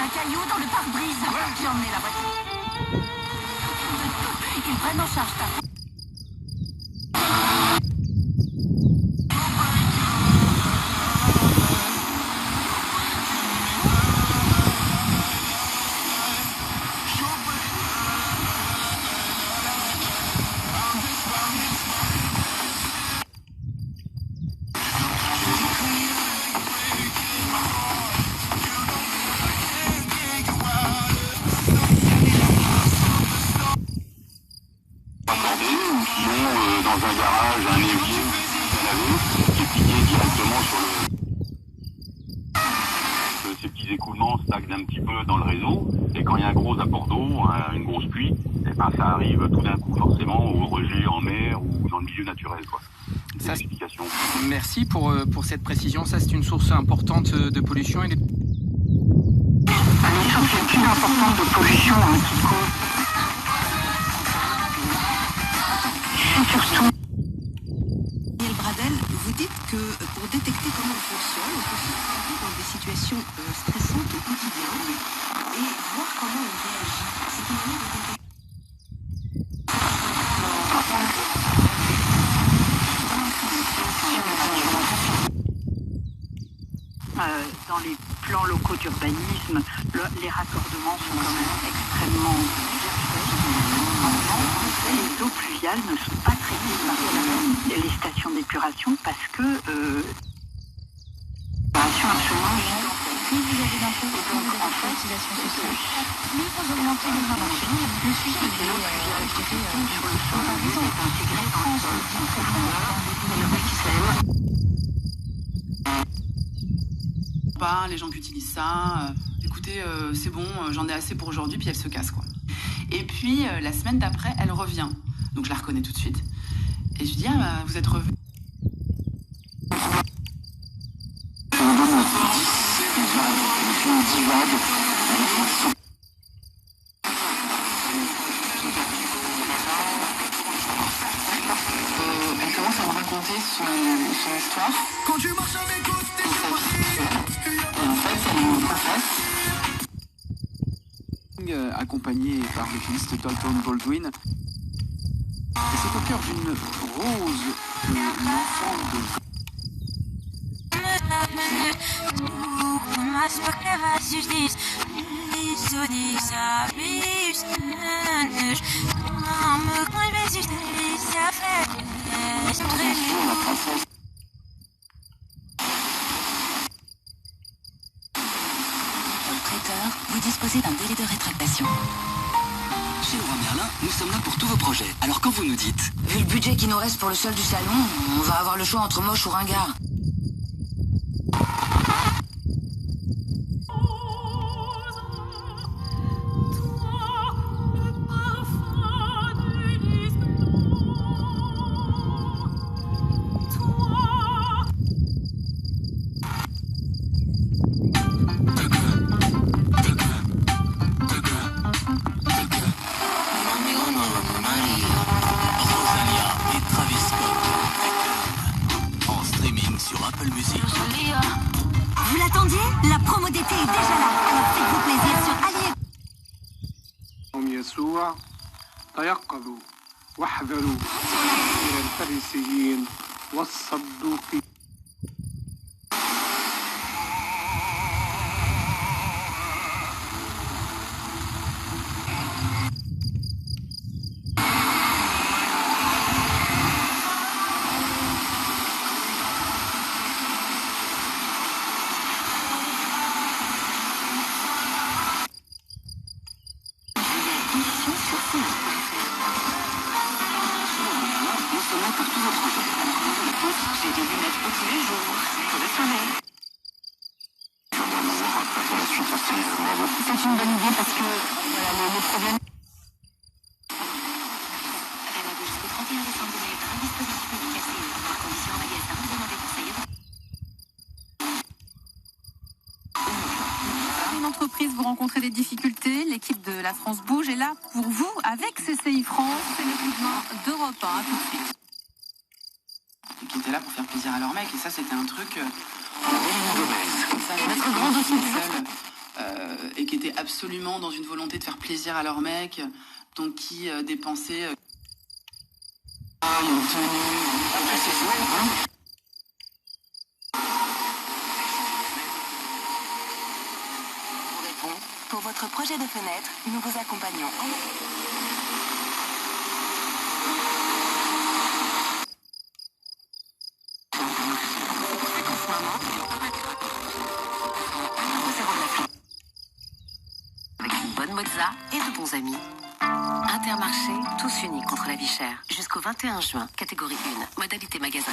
un caillou dans le pare-brise. J'ai emmené la voiture. Ils prennent en charge ta... Dans un garage, un évier, un lavé, qui est plié directement sur le... Ces petits écoulements stagnent un petit peu dans le réseau, et quand il y a un gros apport d'eau, une grosse pluie, et ben ça arrive tout d'un coup forcément au rejet en mer ou dans le milieu naturel, quoi. C'est l'explication. Merci pour cette précision. Ça, c'est une source importante de pollution. Et les sources les plus importantes de pollution qui causent. C'est surtout... Daniel Bradel, vous dites que pour détecter comment on fonctionne, on peut se retrouver dans des situations stressantes au quotidien et voir comment on réagit. C'est une manière de détecter. Dans les plans locaux d'urbanisme, les raccordements sont quand même extrêmement bien faits. Les eaux pluviales ne sont pas traitées par les stations d'épuration parce que l'épuration absolument gigantesque. Plus vous avez d'infos sur les utilisations sociales, plus vous augmentez les marchés. Le sujet de l'eau pluviale sur le sol est intégré dans le sol en profondeur et le système. Les gens qui utilisent ça, écoutez, c'est bon, j'en ai assez pour aujourd'hui, puis elle se casse, quoi. Et puis, la semaine d'après, elle revient. Donc, je la reconnais tout de suite. Et je lui dis, ah, bah, vous êtes revenu. Elle commence à me raconter son histoire. Quand tu marches à mes côtés, En fait, elle est une princesse. accompagné par le pianiste Dalton Baldwin. Et c'est au cœur d'une rose que l'enfant de... Prêteur, vous disposez d'un délai de rétractation. Chez Leroy Merlin, nous sommes là pour tous vos projets. Alors quand vous nous dites... Vu le budget qui nous reste pour le sol du salon, on va avoir le choix entre moche ou ringard. Vous l'attendiez? La promo d'été est déjà là. Alors faites-vous plaisir sur Allier. يسوع تيقظوا واحذروا من الفريسيين والصدوقين. J'ai des lunettes pour tous les jours, pour le soleil. C'est une bonne idée parce que voilà, le problème. Valable jusqu'au 31 décembre 2020, dispositif efficace et par condition en magasin, demandez conseil. Une entreprise, vous rencontrez des difficultés, l'équipe de La France Bouge est là pour vous avec CCI France. C'est le coup de main d'Europe 1, tout de suite. Qui étaient là pour faire plaisir à leur mec. Et ça, c'était un truc... Notre grand dossier. et qui étaient absolument dans une volonté de faire plaisir à leur mec, donc qui dépensaient... Pour votre projet de fenêtre, nous vous accompagnons. Avec une bonne mozza et de bons amis. Intermarché, tous unis contre la vie chère. Jusqu'au 21 juin, catégorie 1, modalité magasin.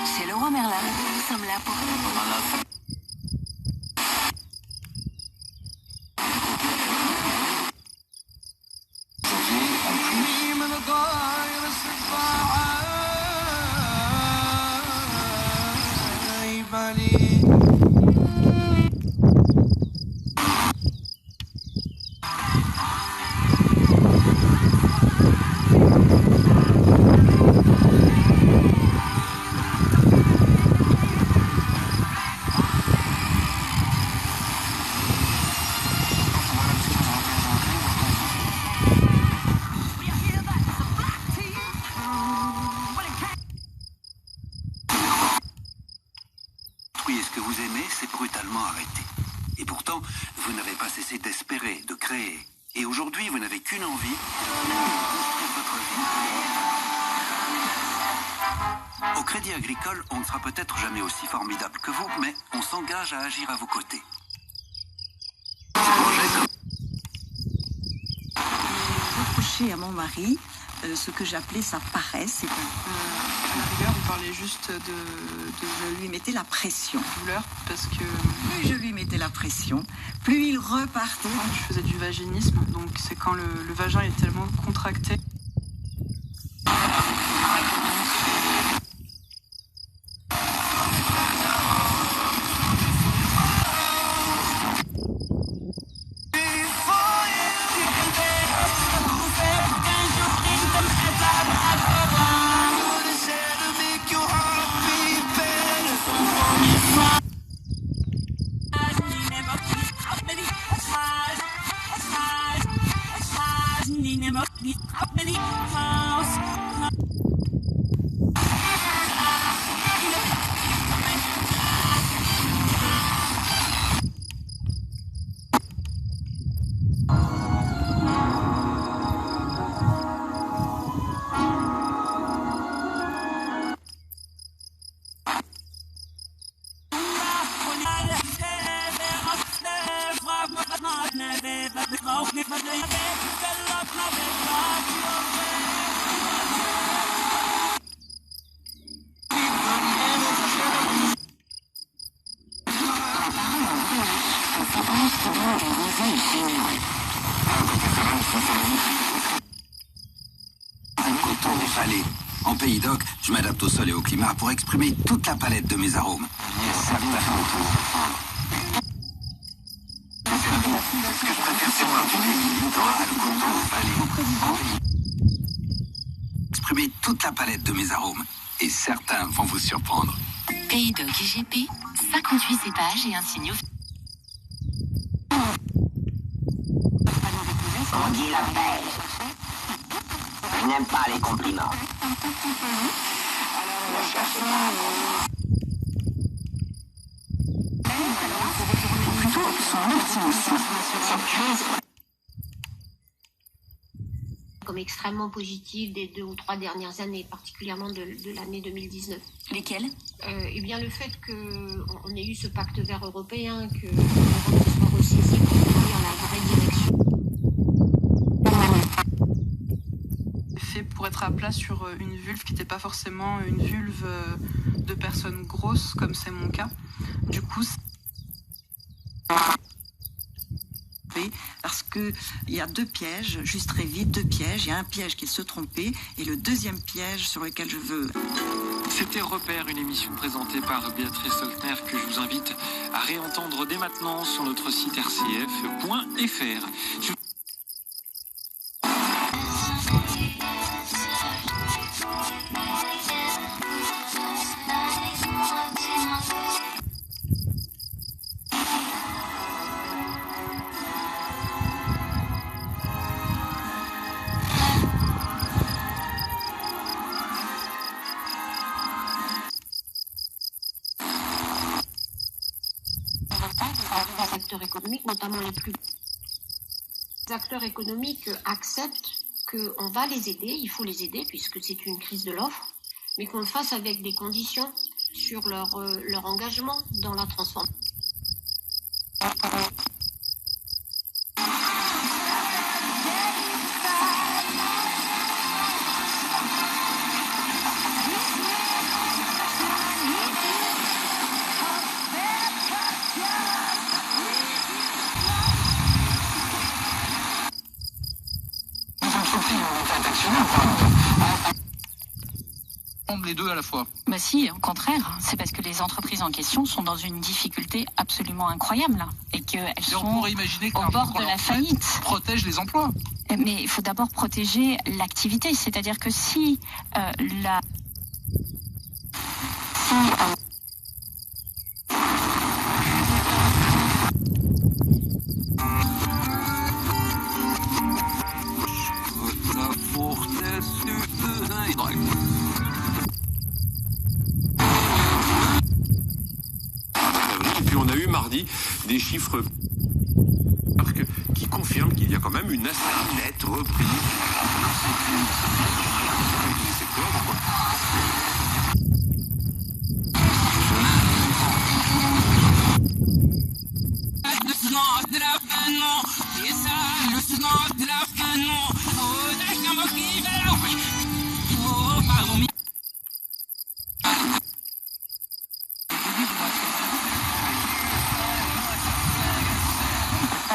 Chez Leroy Merlin, nous sommes là pour... Ce que vous aimez, c'est brutalement arrêté. Et pourtant, vous n'avez pas cessé d'espérer, de créer. Et aujourd'hui, vous n'avez qu'une envie, construire votre vie. Au Crédit Agricole, on ne sera peut-être jamais aussi formidable que vous, mais on s'engage à agir à vos côtés. Reprocher à mon mari ce que j'appelais sa paresse. à la rigueur, on parlait juste de je lui mettais la pression. douleur, parce que Plus je lui mettais la pression, plus il repartait. je faisais du vaginisme, donc c'est quand le vagin est tellement contracté. Allez, en Pays d'Oc, je m'adapte au sol et au climat pour exprimer toute la palette de mes arômes. Ce que je préfère, c'est voir du lait, le coton, allez. Exprimer toute la palette de mes arômes. Et certains vont vous surprendre. Pays d'Oc IGP, 58 cépages et un signe. On dit la belle. Je n'aime pas les compliments. Ne cherchez pas. Comme extrêmement positive des 2 ou 3 dernières années, particulièrement de l'année 2019. Lesquels Eh bien, le fait qu'on ait eu ce pacte vert européen, que l'Europe se soit ressaisie pour aller dans la vraie direction. Fait pour être à plat sur une vulve qui n'était pas forcément une vulve de personnes grosses, comme c'est mon cas. Du coup, parce que il y a 2 pièges, juste très vite, 2 pièges. Il y a un piège qui est se tromper et le deuxième piège sur lequel je veux... C'était Repère, une émission présentée par Béatrice Soltner que je vous invite à réentendre dès maintenant sur notre site rcf.fr. acteurs économiques, notamment les plus acteurs économiques, acceptent qu'on va les aider, il faut les aider puisque c'est une crise de l'offre, mais qu'on le fasse avec des conditions sur leur engagement dans la transformation. Les deux à la fois. Bah si, au contraire, c'est parce que les entreprises en question sont dans une difficulté absolument incroyable là, et qu'elles sont au bord de la faillite. Protège les emplois. Mais il faut d'abord protéger l'activité, c'est-à-dire que si mardi des chiffres qui confirment qu'il y a quand même une assez nette reprise.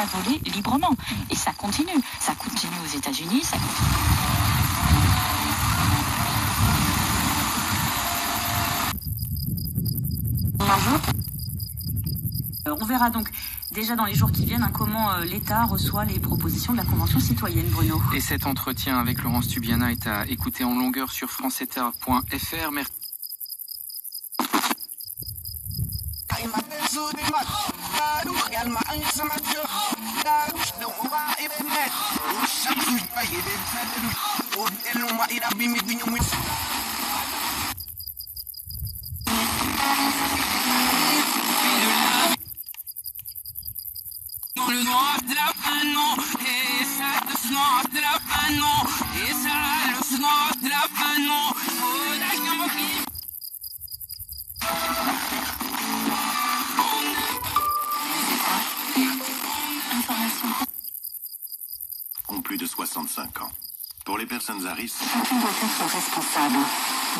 voler librement. Et ça continue. Ça continue aux États-Unis, ça continue. On verra donc déjà dans les jours qui viennent comment l'État reçoit les propositions de la Convention citoyenne, Bruno. Et cet entretien avec Laurence Tubiana est à écouter en longueur sur franceinter.fr. Merci. Le noir de la panneau, et ça le noir de la panneau, et ça le noir de la panneau, oh ont plus de 65 ans. Pour les personnes à risque, chacun doit être responsable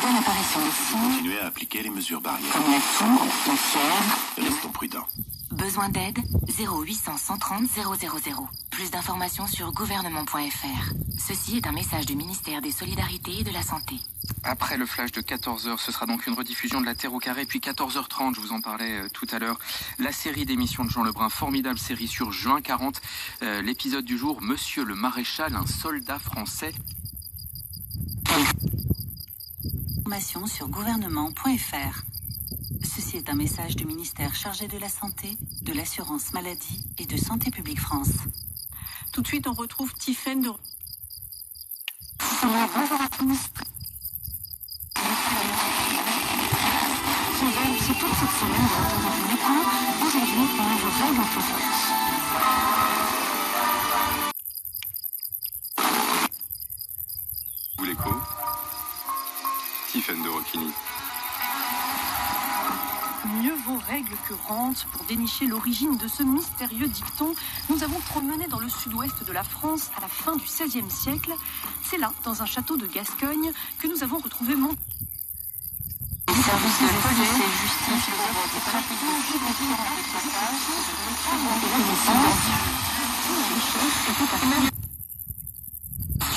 de l'apparition de signes. Continuez à appliquer les mesures barrières. Comme la toux, la fièvre. Restons prudents. Besoin d'aide 0800 130 000. Plus d'informations sur gouvernement.fr. Ceci est un message du ministère des Solidarités et de la Santé. Après le flash de 14h, ce sera donc une rediffusion de La Terre au carré. Puis 14h30, je vous en parlais tout à l'heure, la série d'émissions de Jean Lebrun, formidable série sur juin 40. L'épisode du jour, Monsieur le Maréchal, un soldat français. Information sur gouvernement.fr. Ceci est un message du ministère chargé de la Santé, de l'Assurance Maladie et de Santé Publique France. Tout de suite, on retrouve Tiffaine de... Bonjour à tous. C'est toute cette semaine de retour dans une école. Aujourd'hui, on vous règle tout Vous l'écho Tiffaine de Roquigny. Mieux vaut règle que rente. Pour dénicher l'origine de ce mystérieux dicton, nous avons promené dans le sud-ouest de la France à la fin du XVIe siècle. C'est là, dans un château de Gascogne, que nous avons retrouvé mon... Service de police et justice, que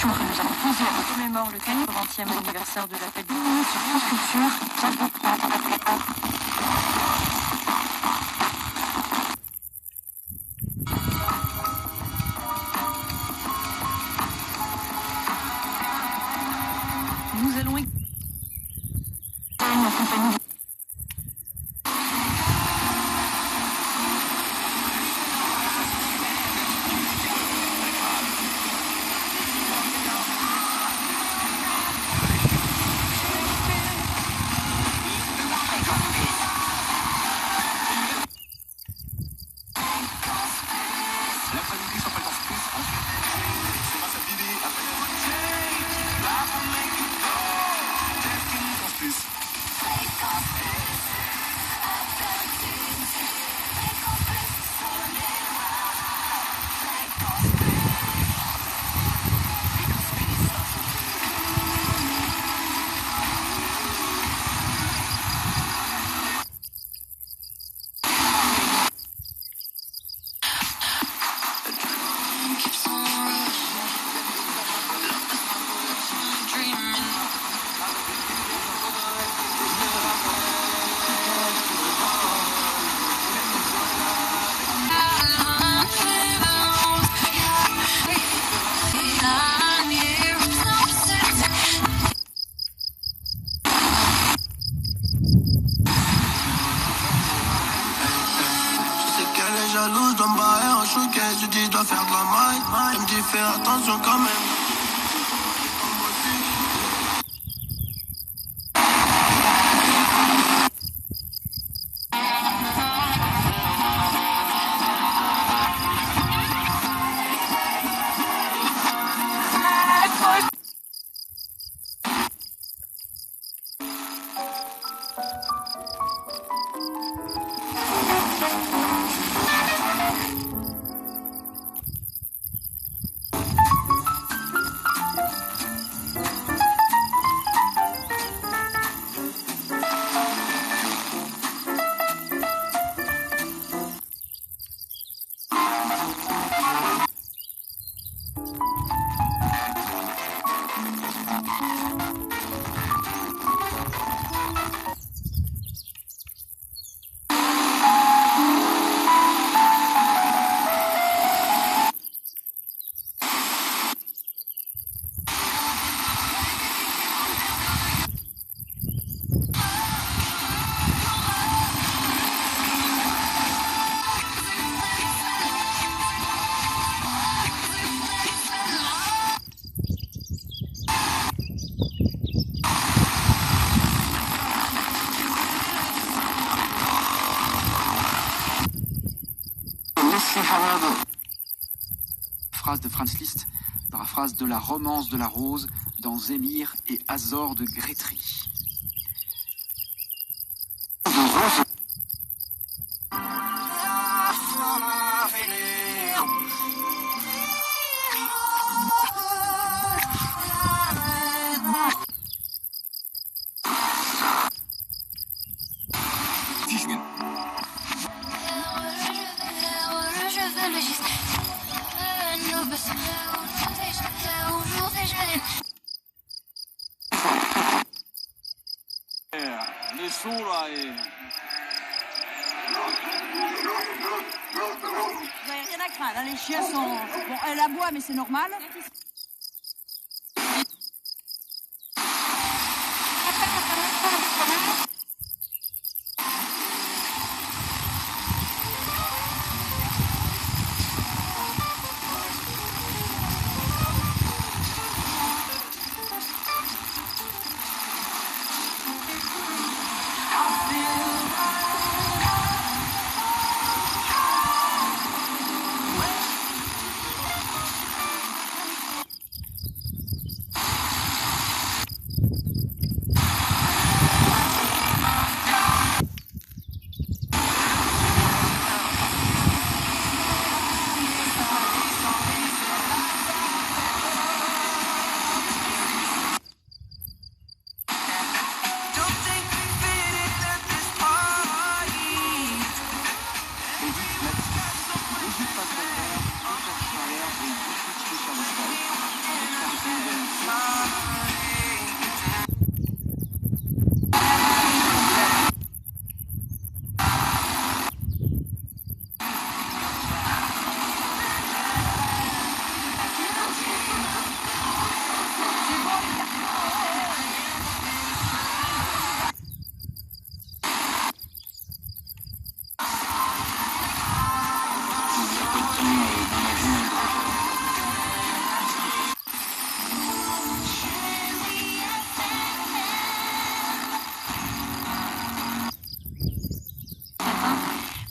nous avons posée à commémore le 80e anniversaire de la fête du monde sur France Culture. Nous allons en compagnie je dis je dois faire de la maille. Elle me dit fais attention quand même. Phrase de Franz Liszt, paraphrase de la romance de la rose dans Zémire et Azor de Grétry. Les sons là et... Vous n'avez rien à craindre, hein, les chiens sont... Bon, elle aboie, mais c'est normal.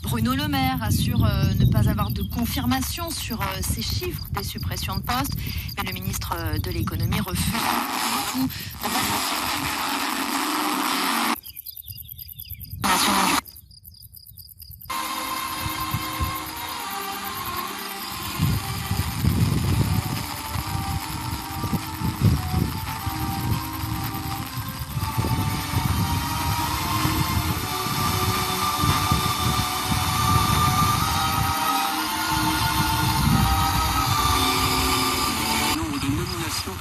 Bruno Le Maire assure ne pas avoir de confirmation sur ces chiffres des suppressions de postes, mais le ministre de l'économie refuse tout.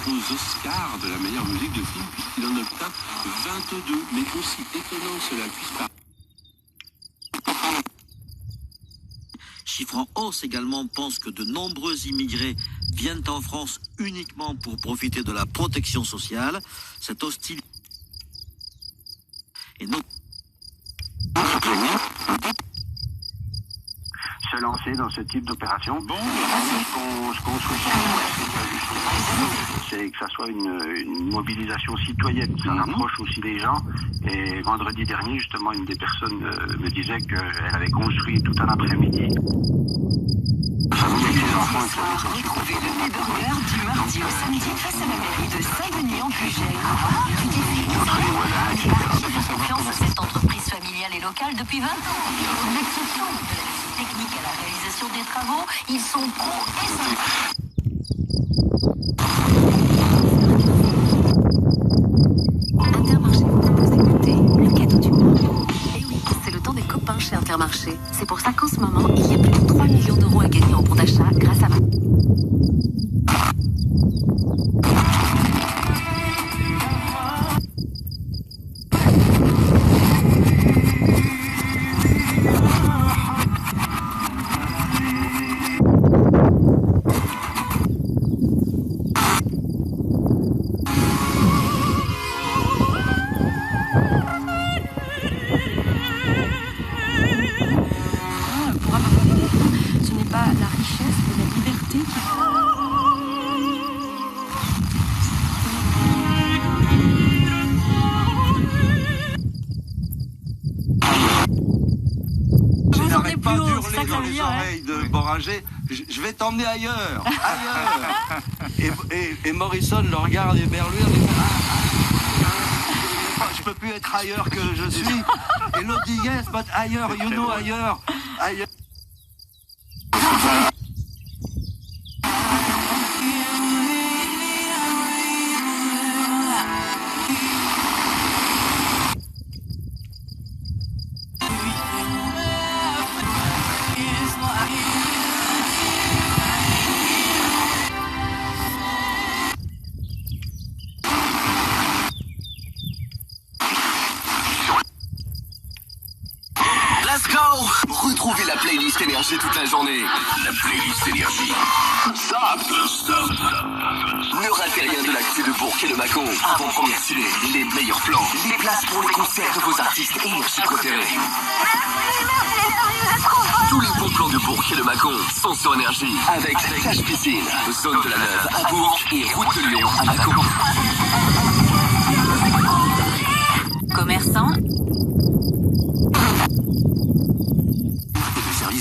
aux Oscars de la meilleure musique de film, puisqu'il en obtint 22, mais aussi étonnant que cela puisse pas. Chiffre en hausse également pense que de nombreux immigrés viennent en France uniquement pour profiter de la protection sociale. Cette hostilité et non. Se lance lancer dans ce type d'opération. Ce qu'on souhaite, c'est que ça soit une mobilisation citoyenne. Ça rapproche aussi les gens. Et vendredi dernier, justement, une des personnes me disait qu'elle avait construit tout un après-midi. Retrouvez le P-Burger du mardi au samedi face à la mairie de Saint-Denis-en-Bugey. Confiance à cette entreprise familiale et locale depuis 20 ans. Une exception de la visite technique à la réalisation des travaux, ils sont pros et sympas. Intermarché vous propose d'écouter le cadeau du mois. Et oui, c'est le temps des copains chez Intermarché. C'est pour ça qu'en ce moment, il y a plus de 3 millions d'euros à gagner en bon d'achat grâce à je vais t'emmener ailleurs. Et Morrison le regarde vers lui, je peux plus être ailleurs que je suis. Et l'autre dit yes, but ailleurs, you know, ailleurs. Retrouvez la playlist Énergie toute la journée. La playlist Énergie. Stop. Ne ratez rien de l'actu de Bourg et le Mâcon. Avant-première ciné, les meilleurs plans, les places pour les concerts de vos artistes Énergie préférés. Tous les bons plans de Bourg et le Mâcon sont sur Énergie. Avec Plage Piscine, zone de la Neuve à Bourg et route de Lyon à Mâcon. Commerçants.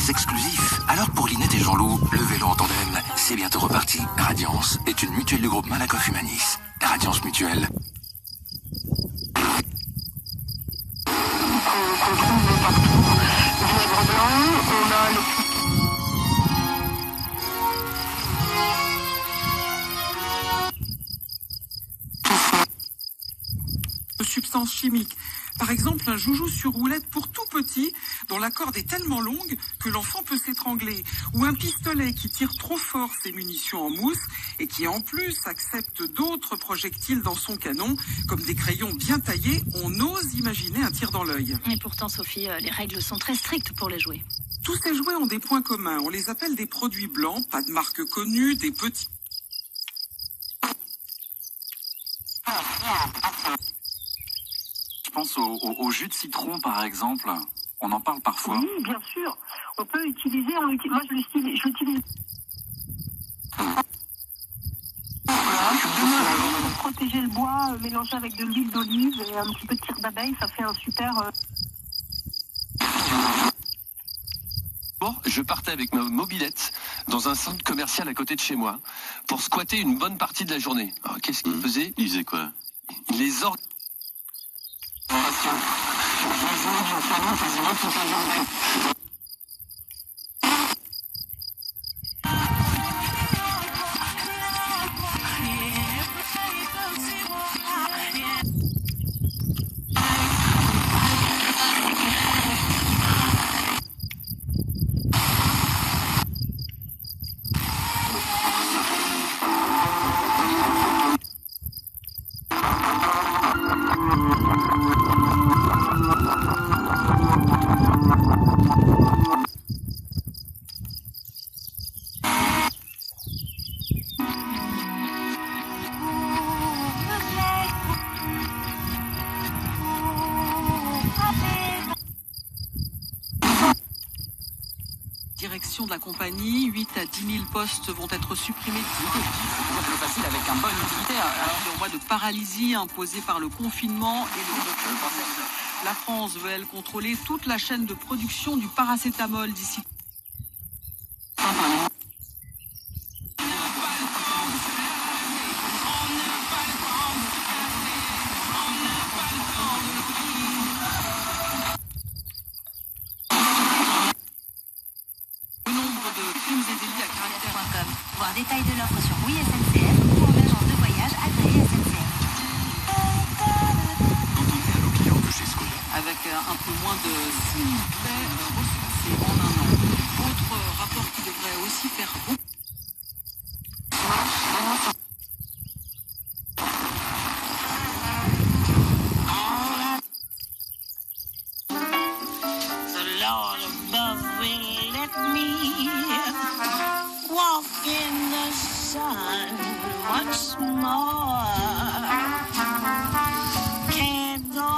Exclusif. Alors pour Linette et Jean-Loup, le vélo en tandem, c'est bientôt reparti. Radiance est une mutuelle du groupe Malakoff Humanis. Radiance Mutuelle. Substances chimiques. Par exemple, un joujou sur roulette pour tout petit, dont la corde est tellement longue que l'enfant peut s'étrangler. Ou un pistolet qui tire trop fort ses munitions en mousse et qui en plus accepte d'autres projectiles dans son canon, comme des crayons bien taillés. On ose imaginer un tir dans l'œil. Et pourtant, Sophie, les règles sont très strictes pour les jouets. Tous ces jouets ont des points communs. On les appelle des produits blancs, pas de marque connue, des petits... Je pense au jus de citron, par exemple. On en parle parfois. Oui, bien sûr. On peut utiliser... Moi, je l'utilise. Protéger le bois, mélanger avec de l'huile d'olive et un petit peu de cire d'abeille, ça fait un super... Bon, je partais avec ma mobilette dans un centre commercial à côté de chez moi pour squatter une bonne partie de la journée. Alors, qu'est-ce qu'il faisait? Il faisait quoi? Les Direction de la compagnie, 8 à 10 000 postes vont être supprimés. C'est plus facile avec un bon utilitaire. Le mois de paralysie imposé par le confinement et le... La France veut, elle, contrôler toute la chaîne de production du paracétamol d'ici. Voir détail de l'offre sur Oui SNCF ou en agence de voyage agréée SNCF. Avec un peu moins de 6 000 faits recensés en un an. Autre rapport qui devrait aussi faire beaucoup. The Lord above will let me walk in the sun once more. Can't go on.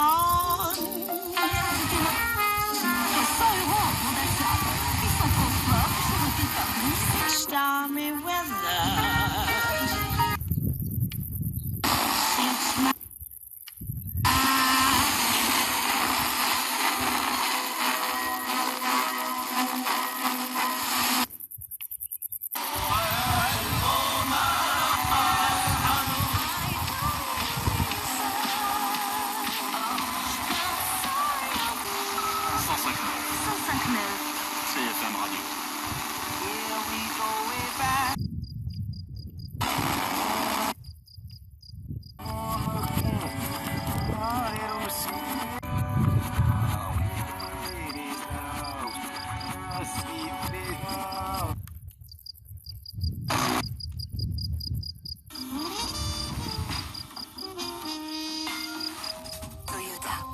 Stormy weather. Since my CFM Radio.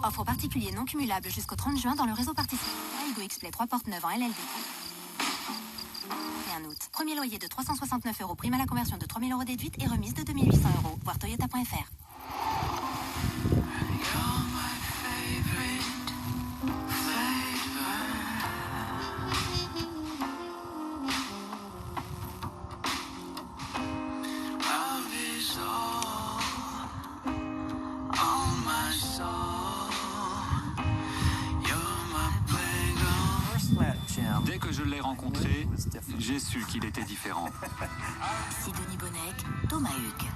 Offre particulier non cumulable jusqu'au 30 juin dans le réseau participant. Igo X-Play 3 portes 9 en LLD. Et un août. Premier loyer de 369 €, prime à la conversion de 3 000 € déduite et remise de 2 800 €. Voir toyota.fr. Dès que je l'ai rencontré, j'ai su qu'il était différent. Sidonie Bonnec, Thomas Hugues.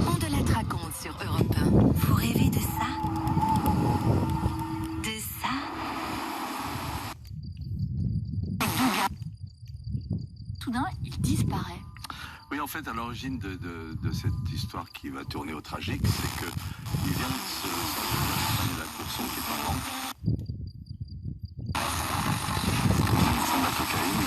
On de la raconte sur Europe 1. Vous rêvez de ça? De ça? Soudain, il disparaît. Oui, en fait, à l'origine de cette histoire qui va tourner au tragique, c'est que il vient de se de la Courson, qui est un grand. Sans la cocaïne.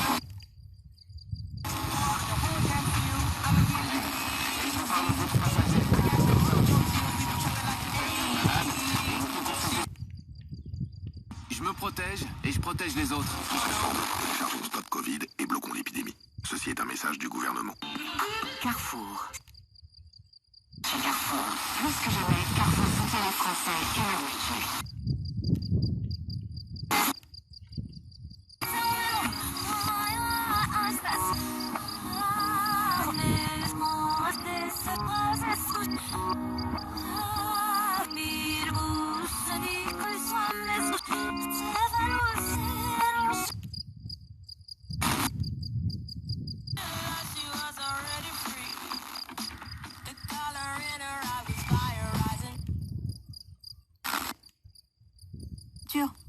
Je me protège et je protège les autres. Téléchargeons Stop Covid et bloquons l'épidémie. Ceci est un message du gouvernement. Carrefour. Chez Carrefour, plus que jamais, Carrefour soutient les Français et la nourriture.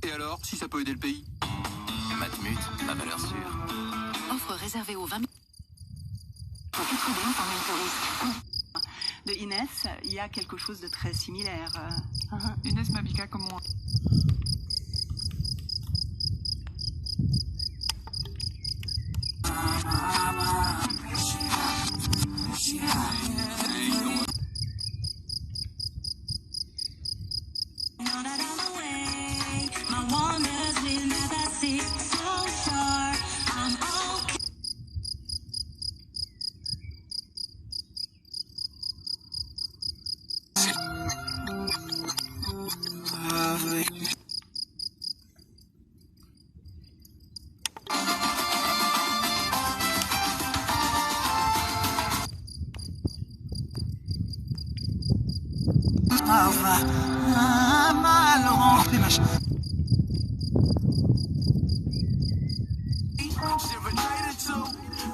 Et alors, si ça peut aider le pays? Matmut, ma valeur sûre. Offre réservée aux 20 000. De Inès, il y a quelque chose de très similaire. Inès Mabika, comment... My wonders will never cease. see how far I'm okay.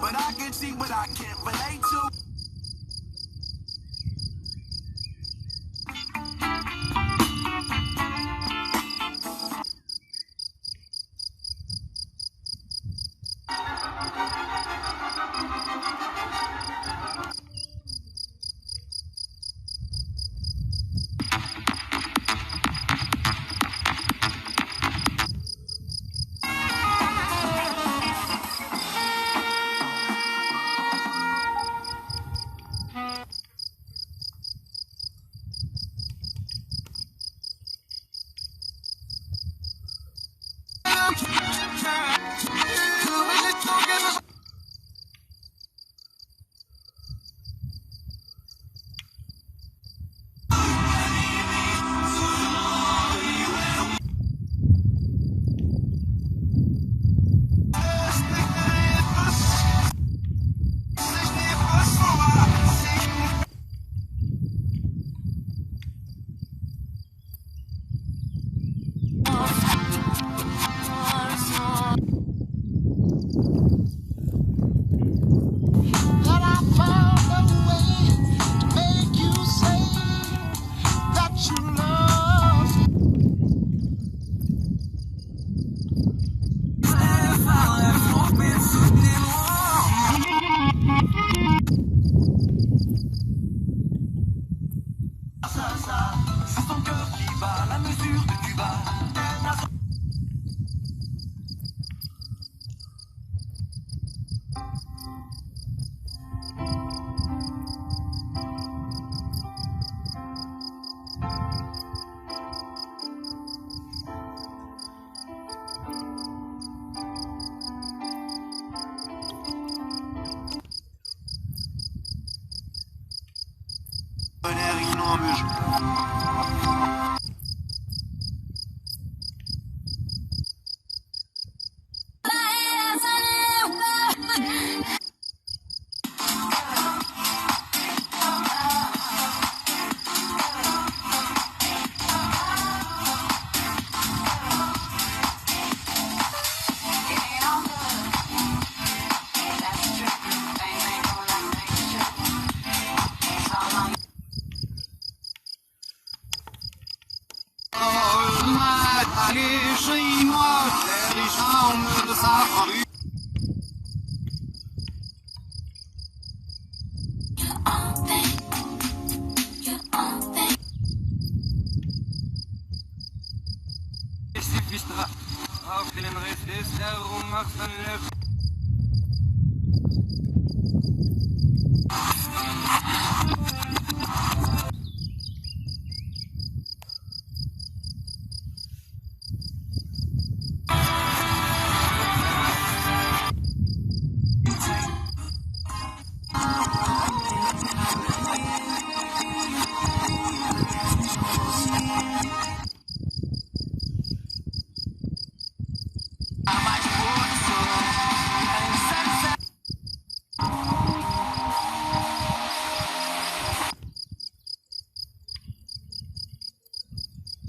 But I can see what I can't relate to.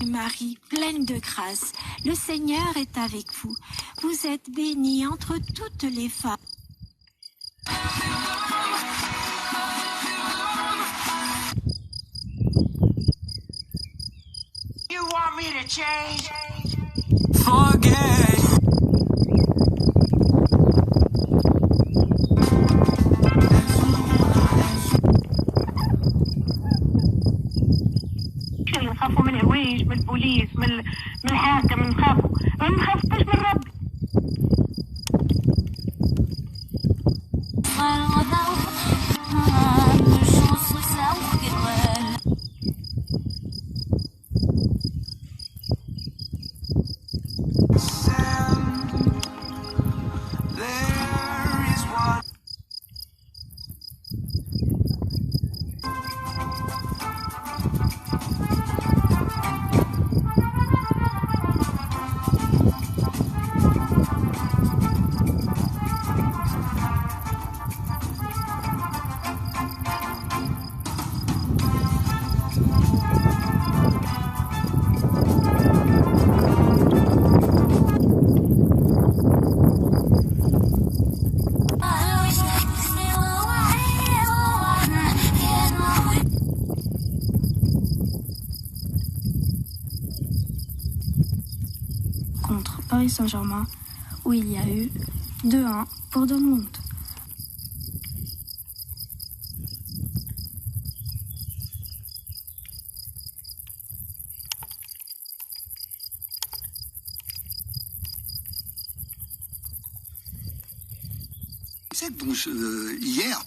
Marie, pleine de grâce, le Seigneur est avec vous. Vous êtes bénie entre toutes les femmes. You want me to change? Forget. نخافوا من الهويج، من البوليس، من الحاكم، نخافوا ما نخافوش من ربي. contre Paris Saint-Germain, où il y a eu 2-1 pour Dortmund. Donc, hier,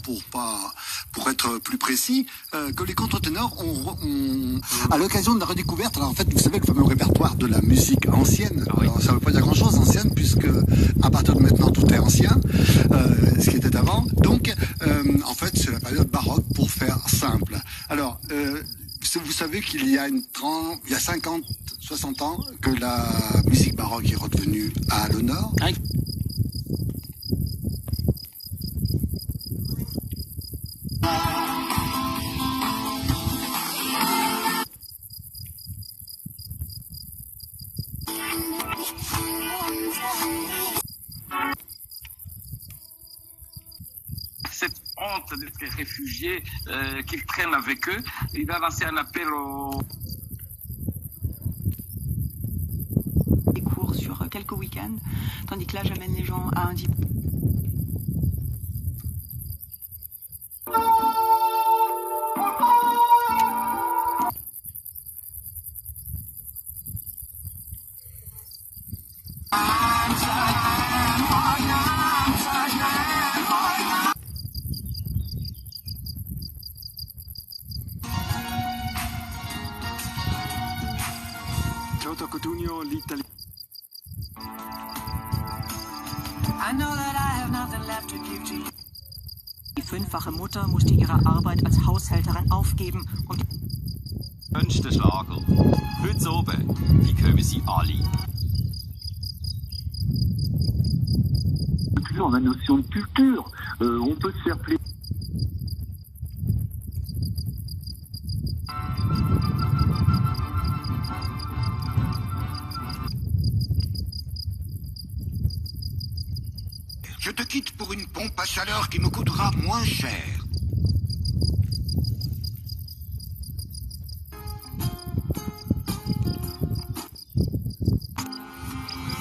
pour être plus précis, que les contre-ténors ont à l'occasion de la redécouverte, alors en fait, vous savez, le fameux répertoire de la musique ancienne, alors, ça ne veut pas dire grand-chose, ancienne, puisque à partir de maintenant, tout est ancien, ce qui était avant. Donc, en fait, c'est la période baroque, pour faire simple. Alors, vous savez qu'il y a 50, 60 ans, que la musique baroque est redevenue à l'honneur. Cette honte d'être réfugiés qu'ils traînent avec eux, il va lancer un appel au... Des cours sur quelques week-ends, tandis que là j'amène les gens à un diplôme. Die 5-fache Mutter musste ihre Arbeit als Haushälterin aufgeben und Schönste Schlager. Heute oben, wie kommen sie alle? On a notion de culture. On peut se faire plaisir. Je te quitte pour une pompe à chaleur qui me coûtera moins cher.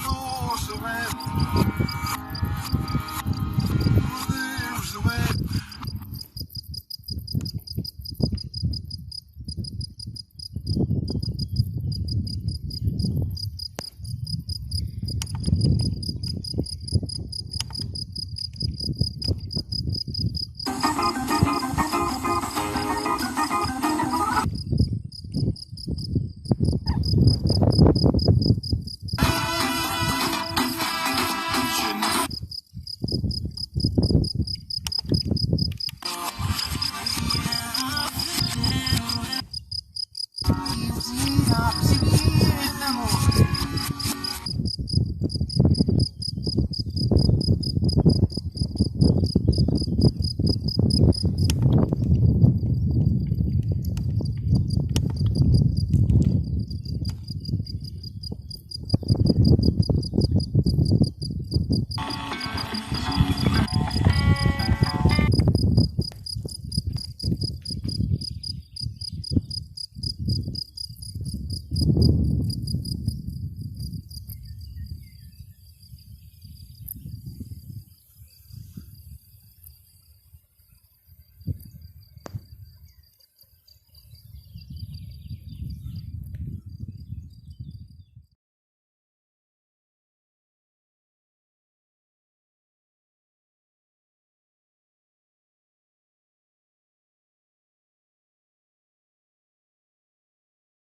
Oh, ce rêve.